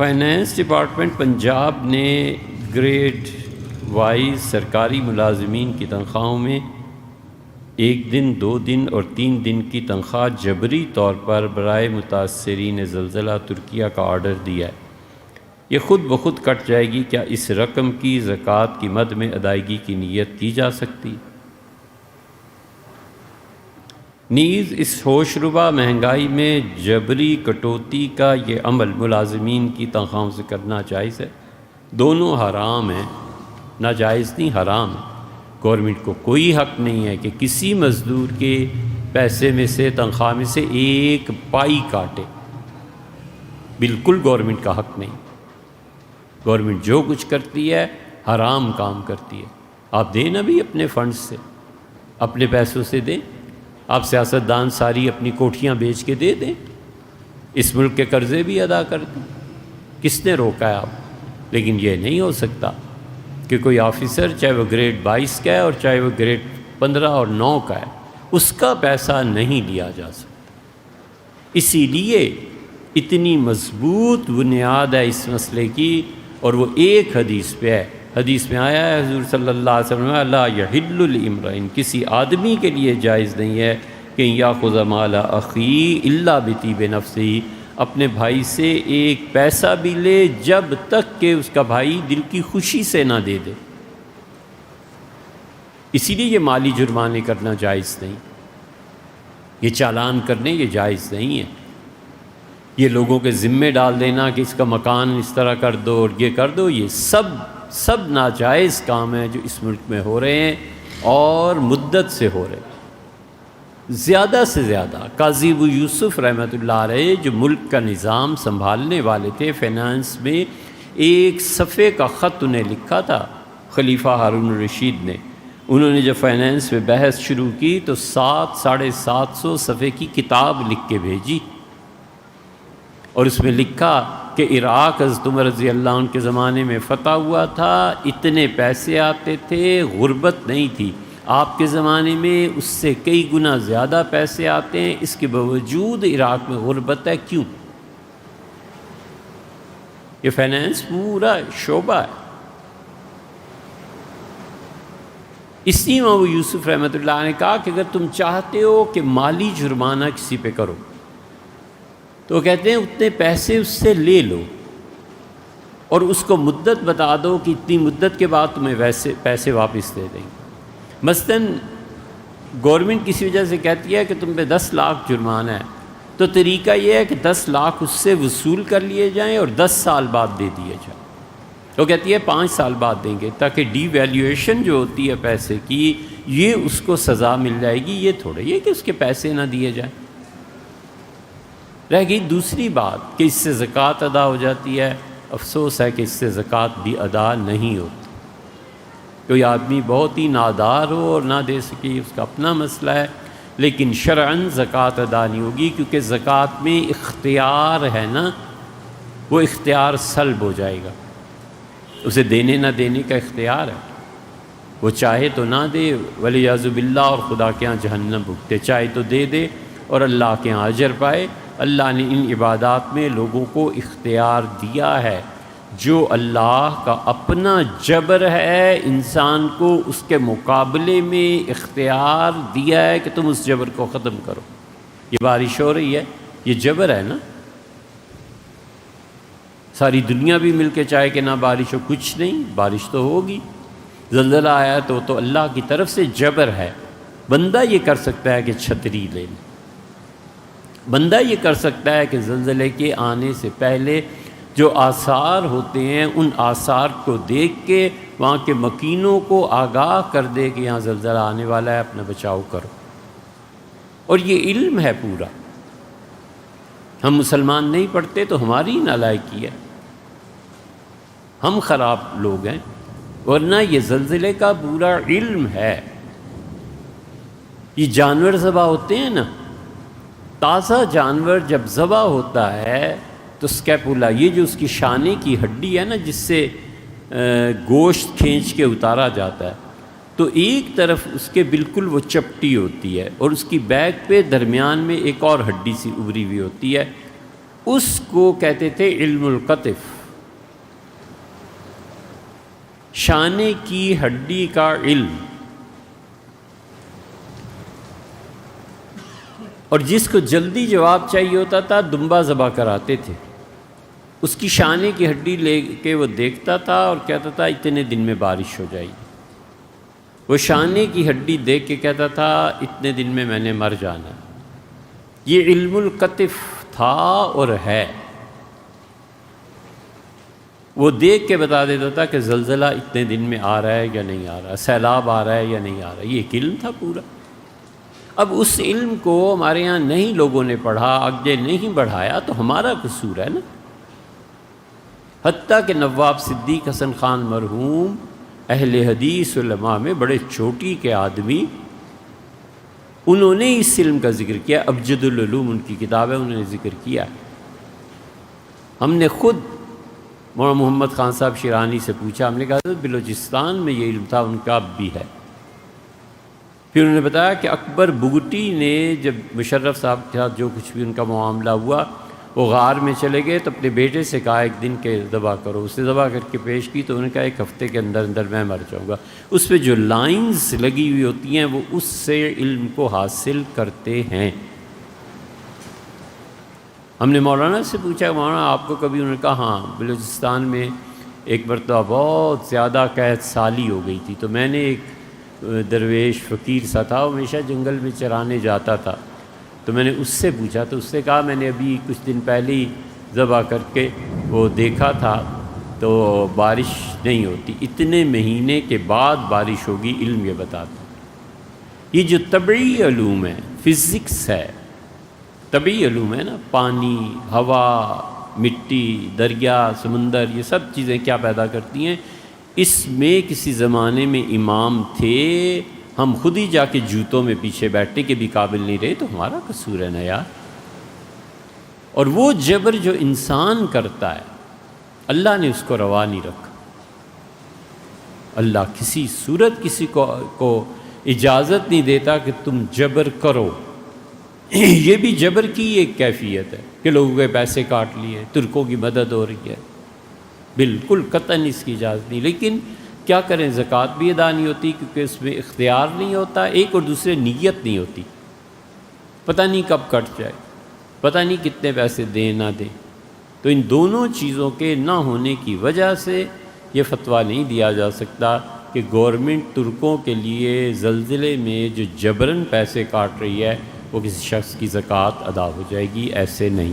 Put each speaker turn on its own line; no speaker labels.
Finance department Punjab نے grade wise سرکاری ملازمین کی تنخواہوں میں 1 دن 2 دن اور 3 دن کی تنخواہ جبری طور پر برائے متاثرین زلزلہ ترکیہ کا آرڈر دیا ہے۔ یہ خود بخود کٹ جائے گی، کیا اس رقم کی زکوٰۃ کی مد میں ادائیگی کی نیت کی جا سکتی؟ نیز اس ہوش ربا مہنگائی میں جبری کٹوتی کا یہ عمل ملازمین کی تنخواہوں سے کرنا جائز ہے؟ دونوں حرام ہیں، ناجائز نہیں، حرام ہے۔ گورنمنٹ کو کوئی حق نہیں ہے کہ کسی مزدور کے پیسے میں سے، تنخواہ میں سے 1 پائی کاٹے، بالکل گورنمنٹ کا حق نہیں۔ گورنمنٹ جو کچھ کرتی ہے حرام کام کرتی ہے۔ آپ دیں نا بھی اپنے فنڈز سے، اپنے پیسوں سے دیں۔ آپ سیاستدان ساری اپنی کوٹھیاں بیچ کے دے دیں، اس ملک کے قرضے بھی ادا کر دیں، کس نے روکا ہے آپ؟ لیکن یہ نہیں ہو سکتا کہ کوئی آفیسر، چاہے وہ گریڈ 22 کا ہے اور چاہے وہ گریڈ 15 اور 9 کا ہے، اس کا پیسہ نہیں لیا جا سکتا۔ اسی لیے اتنی مضبوط بنیاد ہے اس مسئلے کی، اور وہ ایک حدیث پہ ہے۔ حدیث میں آیا ہے، حضور صلی اللہ علیہ وسلم لا یحل لامرئ، کسی آدمی کے لیے جائز نہیں ہے کہ یاخذ مال اخی الا بطیب نفسہ، اپنے بھائی سے 1 پیسہ بھی لے جب تک کہ اس کا بھائی دل کی خوشی سے نہ دے دے۔ اسی لیے یہ مالی جرمانے کرنا جائز نہیں، یہ چالان کرنے یہ جائز نہیں ہے۔ یہ لوگوں کے ذمے ڈال دینا کہ اس کا مکان اس طرح کر دو اور یہ کر دو، یہ سب ناجائز کام ہیں جو اس ملک میں ہو رہے ہیں اور مدت سے ہو رہے ہیں۔ زیادہ سے زیادہ قاضی ابو یوسف رحمۃ اللہ علیہ جو ملک کا نظام سنبھالنے والے تھے، فائنانس میں 1 صفحے کا خط انہیں لکھا تھا خلیفہ ہارون الرشید نے۔ انہوں نے جب فائنانس میں بحث شروع کی تو 700-750 صفحے کی کتاب لکھ کے بھیجی، اور اس میں لکھا کہ عراق حضرت عمر رضی اللہ عنہ کے زمانے میں فتح ہوا تھا، اتنے پیسے آتے تھے، غربت نہیں تھی۔ آپ کے زمانے میں اس سے کئی گنا زیادہ پیسے آتے ہیں، اس کے باوجود عراق میں غربت ہے، کیوں؟ یہ فائنانس پورا شعبہ ہے۔ اس لیے ابو یوسف رحمۃ اللہ نے کہا کہ اگر تم چاہتے ہو کہ مالی جرمانہ کسی پہ کرو تو وہ کہتے ہیں اتنے پیسے اس سے لے لو اور اس کو مدت بتا دو کہ اتنی مدت کے بعد تمہیں ویسے پیسے واپس دے دیں گے۔ مثلاً گورنمنٹ کسی وجہ سے کہتی ہے کہ تم پہ 10 لاکھ جرمانہ ہے، تو طریقہ یہ ہے کہ 10 لاکھ اس سے وصول کر لیے جائیں اور 10 سال بعد دے دیے جائیں۔ وہ کہتی ہے 5 سال بعد دیں گے، تاکہ ڈی ویلیویشن جو ہوتی ہے پیسے کی، یہ اس کو سزا مل جائے گی۔ یہ تھوڑا یہ کہ اس کے پیسے نہ دیے جائیں۔ رہ گئی دوسری بات کہ اس سے زکوٰۃ ادا ہو جاتی ہے۔ افسوس ہے کہ اس سے زکوٰۃ بھی ادا نہیں ہوتی۔ کوئی آدمی بہت ہی نادار ہو اور نہ دے سکے، اس کا اپنا مسئلہ ہے، لیکن شرعاً زکوٰۃ ادا نہیں ہوگی، کیونکہ زکوٰۃ میں اختیار ہے نا، وہ اختیار سلب ہو جائے گا۔ اسے دینے نہ دینے کا اختیار ہے، وہ چاہے تو نہ دے ولیعوذ باللہ اور خدا کے ہاں جہنم بھگتے، چاہے تو دے دے اور اللہ کے ہاں اجر پائے۔ اللہ نے ان عبادات میں لوگوں کو اختیار دیا ہے، جو اللہ کا اپنا جبر ہے، انسان کو اس کے مقابلے میں اختیار دیا ہے کہ تم اس جبر کو ختم کرو۔ یہ بارش ہو رہی ہے، یہ جبر ہے نا۔ ساری دنیا بھی مل کے چاہے کہ نہ بارش ہو، کچھ نہیں، بارش تو ہوگی۔ زلزلہ آیا تو اللہ کی طرف سے جبر ہے۔ بندہ یہ کر سکتا ہے کہ چھتری لے لے، بندہ یہ کر سکتا ہے کہ زلزلے کے آنے سے پہلے جو آثار ہوتے ہیں ان آثار کو دیکھ کے وہاں کے مکینوں کو آگاہ کر دے کہ یہاں زلزلہ آنے والا ہے، اپنا بچاؤ کرو۔ اور یہ علم ہے پورا۔ ہم مسلمان نہیں پڑھتے تو ہماری نالائکی ہے، ہم خراب لوگ ہیں، ورنہ یہ زلزلے کا پورا علم ہے۔ یہ جانور ذبح ہوتے ہیں نا، تازہ جانور جب ذبح ہوتا ہے تو اسکیپولا، یہ جو اس کی شانے کی ہڈی ہے نا جس سے گوشت کھینچ کے اتارا جاتا ہے، تو ایک طرف اس کے بالکل وہ چپٹی ہوتی ہے اور اس کی بیک پہ درمیان میں ایک اور ہڈی سی ابری ہوئی ہوتی ہے، اس کو کہتے تھے علم القطف۔ شانے کی ہڈی کا علم، اور جس کو جلدی جواب چاہیے ہوتا تھا دمبا ذبح کراتے تھے، اس کی شانے کی ہڈی لے کے وہ دیکھتا تھا اور کہتا تھا اتنے دن میں بارش ہو جائے گی۔ وہ شانے کی ہڈی دیکھ کے کہتا تھا اتنے دن میں نے مر جانا۔ یہ علم القطف تھا اور ہے۔ وہ دیکھ کے بتا دیتا تھا کہ زلزلہ اتنے دن میں آ رہا ہے یا نہیں آ رہا، سیلاب آ رہا ہے یا نہیں آ رہا۔ یہ ایک علم تھا پورا۔ اب اس علم کو ہمارے ہاں نہیں لوگوں نے پڑھا، آگے نہیں بڑھایا، تو ہمارا قصور ہے نا۔ حتیٰ کہ نواب صدیق حسن خان مرحوم اہل حدیث علماء میں بڑے چوٹی کے آدمی، انہوں نے اس علم کا ذکر کیا۔ ابجد العلوم ان کی کتاب ہے، انہوں نے ذکر کیا۔ ہم نے خود مولانا محمد خان صاحب شیرانی سے پوچھا، ہم نے کہا حضرت بلوچستان میں یہ علم تھا، ان کا اب بھی ہے۔ پھر انہوں نے بتایا کہ اکبر بگٹی نے جب مشرف صاحب کے ساتھ جو کچھ بھی ان کا معاملہ ہوا، وہ غار میں چلے گئے تو اپنے بیٹے سے کہا ایک دن کہ ذبح کرو، اسے ذبح کر کے پیش کی تو انہوں نے کہا ایک ہفتے کے اندر اندر میں مر جاؤں گا۔ اس پہ جو لائنز لگی ہوئی ہوتی ہیں وہ اس سے علم کو حاصل کرتے ہیں۔ ہم نے مولانا سے پوچھا مولانا آپ کو کبھی، انہوں نے کہا ہاں بلوچستان میں ایک مرتبہ بہت زیادہ قحط سالی ہو گئی تھی، تو میں نے ایک درویش فقیر سا تھا، وہ ہمیشہ جنگل میں چرانے جاتا تھا، تو میں نے اس سے پوچھا تو اس نے کہا میں نے ابھی کچھ دن پہلے ہی ذبح کر کے وہ دیکھا تھا تو بارش نہیں ہوتی، اتنے مہینے کے بعد بارش ہوگی، علم یہ بتاتا۔ یہ جو طبعی علوم ہے، فزکس ہے، طبعی علوم ہے نا، پانی، ہوا، مٹی، دریا، سمندر، یہ سب چیزیں کیا پیدا کرتی ہیں۔ اس میں کسی زمانے میں امام تھے، ہم خود ہی جا کے جوتوں میں پیچھے بیٹھنے کے بھی قابل نہیں رہے، تو ہمارا قصور ہے نا یار۔ اور وہ جبر جو انسان کرتا ہے اللہ نے اس کو روا نہیں رکھا۔ اللہ کسی صورت کسی کو اجازت نہیں دیتا کہ تم جبر کرو۔ یہ بھی جبر کی ایک کیفیت ہے کہ لوگوں کے پیسے کاٹ لیے، ترکوں کی مدد ہو رہی ہے، بالکل قطعاً اس کی اجازت نہیں۔ لیکن کیا کریں، زکوٰۃ بھی ادا نہیں ہوتی کیونکہ اس میں اختیار نہیں ہوتا، ایک اور دوسرے نیت نہیں ہوتی، پتہ نہیں کب کٹ جائے، پتہ نہیں کتنے پیسے دیں نہ دیں۔ تو ان دونوں چیزوں کے نہ ہونے کی وجہ سے یہ فتویٰ نہیں دیا جا سکتا کہ گورنمنٹ ترکوں کے لیے زلزلے میں جو جبراً پیسے کاٹ رہی ہے وہ کسی شخص کی زکوٰۃ ادا ہو جائے گی، ایسے نہیں۔